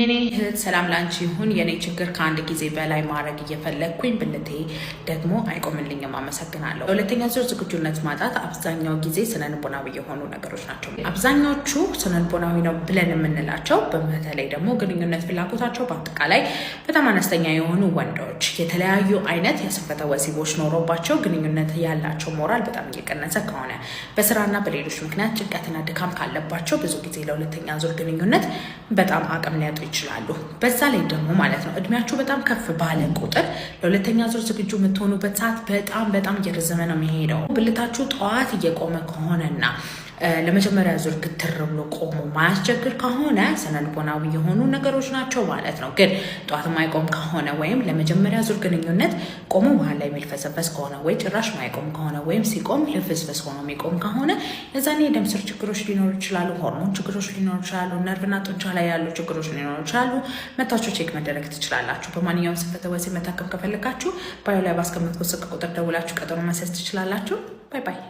የኔ እህት ሰላም ላንቺ ይሁን። የኔ ችግር ከአንድ ጊዜ በላይ ማድረግ እየፈለግኩኝ ብልቴ ደግሞ አይቆምልኝም። አመሰግናለሁ። ሁለተኛ ዙር ዝግጁነት ማጣት አብዛኛው ጊዜ ስነልቦናዊ የሆኑ ነገሮች ናቸው። አብዛኛዎቹ ስነልቦናዊ ነው ብለን የምንላቸው በተለይ ደግሞ ግንኙነት ፍላጎታቸው በአጠቃላይ በጣም አነስተኛ የሆኑ ወንዶች የተለያዩ አይነት የስንፈተ ወሲቦች ኖሮባቸው ግንኙነት ያላቸው ሞራል በጣም እየቀነሰ ከሆነ በስራና በሌሎች ምክንያት ጭንቀትና ድካም ካለባቸው ብዙ ጊዜ ለሁለተኛ ዙር ግንኙነት በጣም አቅም ሊያጡ ይችላሉ። በዛ ላይ ደግሞ ማለት ነው እድሜያችሁ በጣም ከፍ ባለ ቁጥር ለሁለተኛ ዙር ዝግጁ የምትሆኑበት ሰዓት በጣም እየረዘመ ነው የሚሄደው። ብልታችሁ ጠዋት እየቆመ ከሆነና ለመጀመሪያ ዙር ክትር ብሎ ቆሞ ማያስቸግር ከሆነ ስነልቦናዊ የሆኑ ነገሮች ናቸው ማለት ነው። ግን ጠዋት ማይቆም ከሆነ ወይም ለመጀመሪያ ዙር ግንኙነት ቆሞ መሀል ላይ የሚልፈሰፈስ ከሆነ ወይ ጭራሽ ማይቆም ከሆነ ወይም ሲቆም ልፍስፍስ ሆኖ የሚቆም ከሆነ የዛኔ የደም ስር ችግሮች ሊኖሩ ይችላሉ፣ ሆርሞን ችግሮች ሊኖሩ ይችላሉ፣ ነርቭና ጡንቻ ላይ ያሉ ችግሮች ሊኖሩ ይችላሉ። መታችሁ ቼክ መደረግ ትችላላችሁ። በማንኛውም ስንፈተ ወሲብ መታከም ከፈለጋችሁ ባዮ ላይ ባስቀመጥኩት ስልክ ቁጥር ደውላችሁ ቀጠሮ ማስያዝ ትችላላችሁ። ባይ ባይ።